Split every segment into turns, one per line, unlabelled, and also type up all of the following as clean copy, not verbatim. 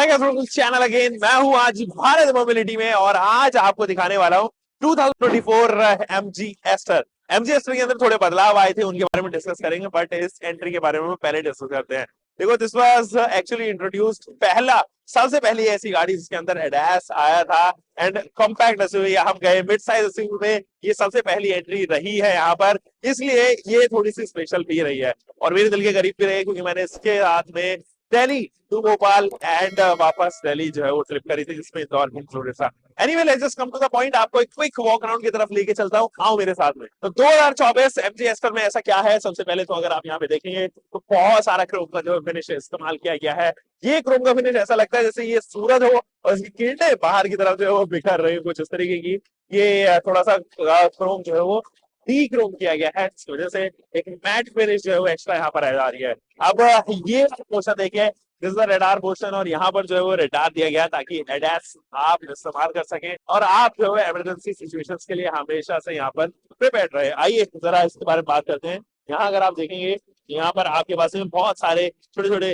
Channel again. मैं हूं आज भारत मोबिलिटी में और आज आपको दिखाने वाला हूं 2024 एमजी एस्टर। एमजी एस्टर के अंदर थोड़े बदलाव आए थे, उनके बारे में डिस्कस करेंगे, बट इस एंट्री के बारे में पहले डिस्कस करते हैं। देखो, दिस वाज एक्चुअली इंट्रोड्यूस्ड पहला सबसे पहली ऐसी गाड़ी जिसके अंदर एडएस आया था एंड कॉम्पैक्ट एसयूवी हम गए मिड साइज एसयूवी में, ये सबसे पहली एंट्री रही है यहाँ पर, इसलिए ये थोड़ी सी स्पेशल भी रही है और मेरे दिल के करीब भी रही, क्योंकि मैंने इसके साथ में दिल्ली टू भोपाल एंड वापस दिल्ली जो है वो ट्रिप करी थी, जिसमें इंदौर भी इंक्लूडेड था। Anyway, let's just come to the point. आपको एक क्विक वॉक अराउंड की तरफ लेके चलता हूँ, आओ मेरे साथ में। तो 2024 एमजी एस्टर में ऐसा क्या है, सबसे पहले तो अगर आप यहाँ पे देखेंगे तो बहुत सारा क्रोम का जो फिनिश इस्तेमाल किया गया है। ये क्रोम का फिनिश ऐसा लगता है जैसे ये सूरज हो और इसकी किरणें बाहर की तरफ जो है वो बिखर रही है, कुछ इस तरीके की। ये थोड़ा सा क्रोम जो है वो डी क्रोम किया गया है, इस वजह से एक मैट फिनिश जो है वो एक्स्ट्रा यहाँ पर आ रही है। अब ये पोर्शन देखिए, दिस इज रेडार पोर्शन और यहाँ पर जो है वो रेडार दिया गया ताकि एडएस आप इस्तेमाल कर सकें और आप जो है इमरजेंसी सिचुएशंस के लिए हमेशा से यहाँ पर प्रिपेयर्ड रहे। आइए जरा इसके बारे में बात करते हैं। यहाँ अगर आप देखेंगे, यहाँ पर आपके पास में बहुत सारे छोटे छोटे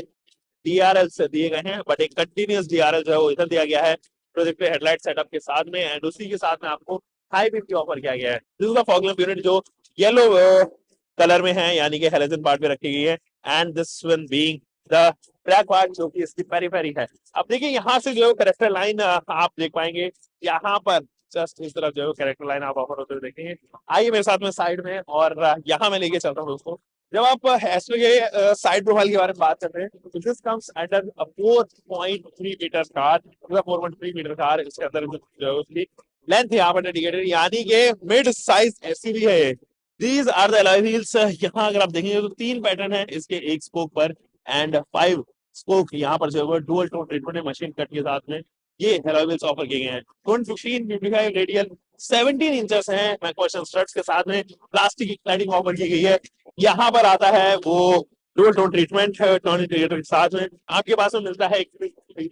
डीआरएल दिए गए हैं, बट एक कंटिन्यूस डीआरएल जो है वो इधर दिया गया है प्रोजेक्टर हेडलाइट सेटअप के साथ में, एंड उसी के साथ में आपको हाई बीम की ऑफर किया गया है। This is the fog lamp unit जो येलो कलर में है, यानी कि हेलोजन पार्ट में रखी गई है, and this one being the black part जो कि इसकी पेरीफेरी है। अब देखिए, यहाँ से जो है कैरेक्टर लाइन आप देख पाएंगे, यहाँ पर जस्ट इस तरफ जो है कैरेक्टर लाइन आप ऑफर होते हुए देखेंगे। आइए मेरे साथ में साइड में, और यहाँ मैं लेके चलता हूँ दोस्तों। जब आप एस्ट्रो के साइड प्रोफाइल के बारे में बात करते हैं तो this comes under a 4.3 metre car, 4.3 metre car. इसके अंदर जो है उसकी लेंथ यहाँ पर इंडिकेटेड, यानी कि मिड साइज एसयूवी है। These are the alloy wheels. यहाँ अगर आप देखेंगे तो 3 पैटर्न है इसके एक स्पोक पर एंड 5 स्पोक यहाँ पर जो है डुअल टोन ट्रीटमेंट है मशीन कट के साथ में। ये अलॉय व्हील्स ऑफर किए गए हैं। 15 रेडियल 17 इंचेस है मैकफर्सन स्ट्रट्स के साथ में। प्लास्टिक की क्लैडिंग ऑफर की गई है। यहाँ पर आता है वो dual tone treatment tone indicator के साथ में। आपके पास में मिलता है एक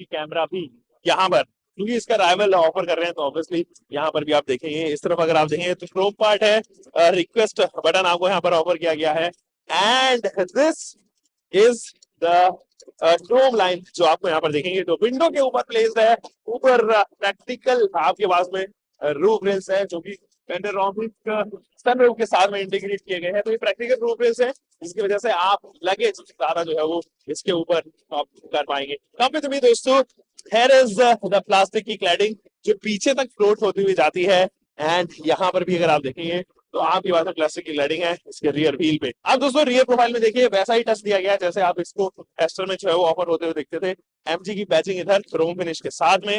कैमरा भी यहाँ पर, क्योंकि इसका राइवल ऑफर कर रहे हैं तो ऑब्वियसली यहाँ पर भी आप देखेंगे। इस तरफ अगर आप देखेंगे तो क्रोम पार्ट है, रिक्वेस्ट बटन आपको यहाँ पर ऑफर किया गया है, and this is the Chrome line जो आपको यहाँ पर देखेंगे तो विंडो के ऊपर प्लेस्ड है। ऊपर प्रैक्टिकल आपके पास में रूफ रेल्स है जो कि पेनोरामिक सनरूफ के साथ में इंटीग्रेट किए गए हैं। तो ये प्रैक्टिकल रूफ रेल्स है, जिसकी वजह से आप लगेज सारा जो है वो इसके ऊपर आप कर पाएंगे। कम पे दोस्तों, here is the प्लास्टिक की क्लैडिंग जो पीछे तक फ्लोट होती हुई जाती है, एंड यहाँ पर भी अगर आप देखेंगे तो आपके पास प्लास्टिक की क्लैडिंग है इसके रियर व्हील पे। अब दोस्तों रियर प्रोफाइल में देखिए वैसा ही टच दिया गया है जैसे आप इसको एस्टर में जो है वो ऑफर होते हुए देखते थे। एमजी की बैचिंग इधर क्रोम फिनिश के साथ में,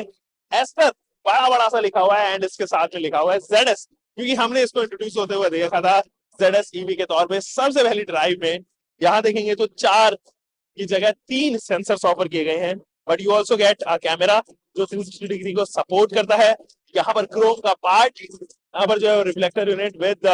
एस्टर बड़ा बड़ा सा लिखा हुआ है एंड इसके साथ में लिखा हुआ है ZS, क्योंकि हमने इसको इंट्रोड्यूस होते हुए देखा था ZS ईवी के तौर पे सबसे पहली ड्राइव में। यहाँ देखेंगे तो 4 की जगह 3 सेंसर्स ऑफर किए गए हैं, but you also get a camera जो 360 डिग्री को सपोर्ट करता है। यहाँ पर क्रोम का पार्ट, यहाँ पर जो है reflector unit with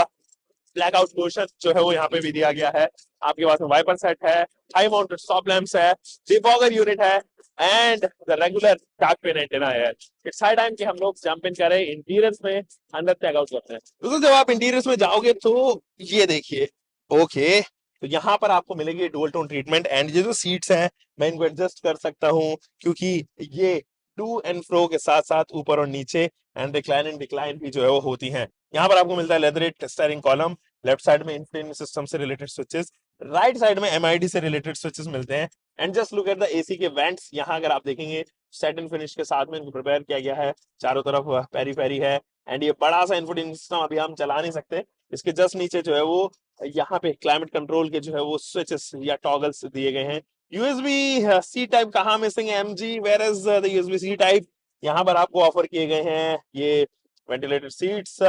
blackout portion जो है वो यहाँ पे भी दिया गया है। आपके पास में वाइपर सेट है, हाई माउंटेड स्टॉप लैंप्स है, डिफॉगर यूनिट है, and the regular back pain antenna है। इट्स हाई टाइम कि हम लोग जंप इन करें इंटीरियर्स में, अंदर चेकआउट करते हैं। दोस्तों जब आप इंटीरियर्स में जाओगे तो ये देखिए, ओके, तो यहाँ पर आपको मिलेगी डुअल टोन ट्रीटमेंट, एंड ये जो सीट्स हैं मैं इनको एडजस्ट कर सकता हूँ, क्योंकि ये टू एंड फ्रो के साथ साथ ऊपर और नीचे एंड रिक्लाइन एंड डिक्लाइन भी जो है वो होती हैं। यहाँ पर आपको मिलता है leatherette steering column, left side में इंफोटेनमेंट सिस्टम से रिलेटेड स्विचेस, राइट साइड में एमआईडी से रिलेटेड स्विचेस मिलते हैं, and just look at the AC के वेंट्स। यहाँ अगर आप देखेंगे सेटिन फिनिश के साथ में इनको प्रिपेयर किया गया है, चारों तरफ पेरी पेरी है, एंड ये बड़ा सा इंफोटेनमेंट सिस्टम अभी हम चला नहीं सकते। इसके जस्ट नीचे जो है वो यहाँ पे क्लाइमेट कंट्रोल के जो है वो स्विचेस या टॉगल्स दिए गए हैं। यूएसबी सी टाइप कहाँ मिसिंग है MG, where is the USB C type. यहाँ पर आपको ऑफर किए गए हैं ये ventilated seats,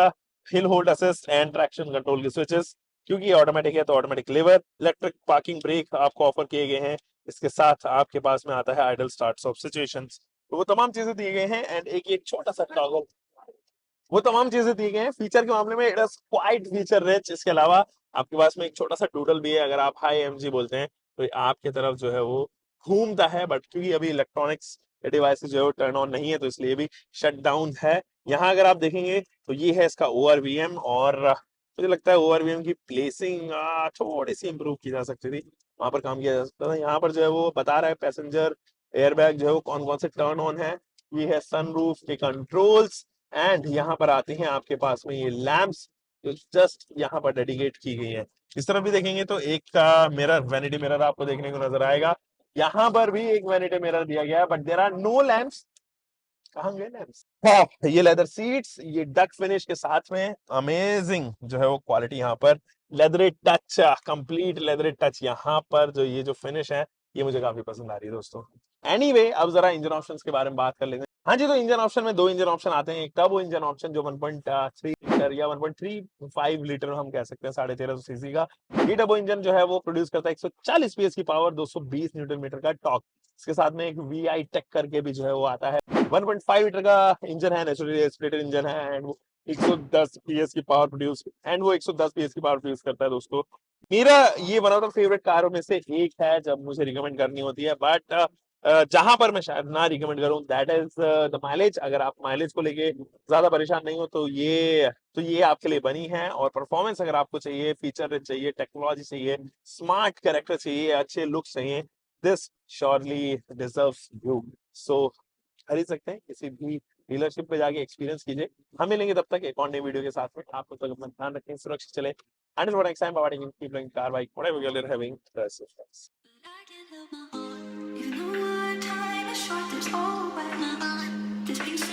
hill hold assist and traction control के स्विचेस, क्योंकि ये ऑटोमेटिक है तो automatic lever, electric parking brake आपको ऑफर किए गए हैं। इसके साथ आपके पास में आता है आइडल स्टार्ट ऑफ सिचुएशंस, तो वो तमाम चीजें दिए गए हैं, एंड एक छोटा सा टॉगल, वो तमाम चीजें दी गई हैं। फीचर के मामले में it is quite feature rich. इसके अलावा आपके पास में एक छोटा सा डूडल भी है, अगर आप हाई एमजी बोलते हैं तो आपके तरफ जो है वो घूमता है, बट क्योंकि अभी इलेक्ट्रॉनिक्स डिवाइसेस जो है टर्न ऑन नहीं है तो इसलिए भी शट डाउन है। यहाँ अगर आप देखेंगे तो ये है इसका ओआरवीएम, और मुझे लगता है ओआरवीएम की प्लेसिंग थोड़ी सी इंप्रूव की जा सकती थी, वहां पर काम किया जा सकता था। यहाँ पर जो है वो बता रहा है पैसेंजर एयरबैग जो है वो कौन कौन से टर्न ऑन है, ये है सनरूफ के कंट्रोल्स, एंड यहाँ पर आते हैं आपके पास में ये लैंप्स जो जस्ट यहाँ पर डेडिकेट की गई है। इस तरफ भी देखेंगे तो एक का मिरर, वैनिटी मिरर आपको देखने को नजर आएगा। यहाँ पर भी एक वैनिटी मिरर दिया गया है, but there are no lamps. कहाँ गए लैंप्स? हाँ, ये लेदर सीट्स, ये डक फिनिश के साथ में अमेजिंग जो है वो क्वालिटी यहाँ पर, leather touch, complete leather touch यहाँ पर, जो ये जो फिनिश है ये मुझे काफी पसंद आ रही है दोस्तों। एनीवे, अब जरा इंजन ऑप्शंस के बारे में बात कर लेते हैं। हाँ जी, तो इंजन ऑप्शन में दो इंजन ऑप्शन आते हैं। एक टर्बो इंजन ऑप्शन जो 1.3 लीटर या 1.35 लीटर हम कह सकते हैं, 1350 सीसी का। ये टर्बो इंजन जो है वो प्रोड्यूस करता है 140 पीएस की पावर, 220 न्यूटन मीटर का टॉर्क। इसके साथ में एक वीआई टेक करके भी जो है वो आता है। 1.5 लीटर का इंजन है, नेचुरली एस्पिरेटेड इंजन है, एंड वो 110 पीएस की पावर प्रोड्यूस, एंड वो 110 पीएस की पावर प्रोड्यूस करता है दोस्तों। मेरा ये वन ऑफ द फेवरेट कारों में से एक है जब मुझे रिकमेंड करनी होती है, बट जहां पर मैं शायद ना रिकमेंड करूं दैट इज द माइलेज। अगर आप माइलेज को लेके ज्यादा परेशान नहीं हो तो ये आपके लिए बनी है। और परफॉर्मेंस अगर आपको चाहिए, फीचर रिच चाहिए, टेक्नोलॉजी चाहिए, स्मार्ट कैरेक्टर चाहिए, अच्छे लुक चाहिए, दिस श्योरली डिजर्व्स यू। सो खरीद सकते हैं, किसी भी डीलरशिप पे जाके एक्सपीरियंस कीजिए। हम मिलेंगे तब तक एक और नई वीडियो के साथ में। आप तब तक अपना ध्यान रखें, सुरक्षित चले। Until what next time, bye bye. Keep playing car bike, whatever you're having. That's it.
I can't help my heart, even though our time is short. There's always this piece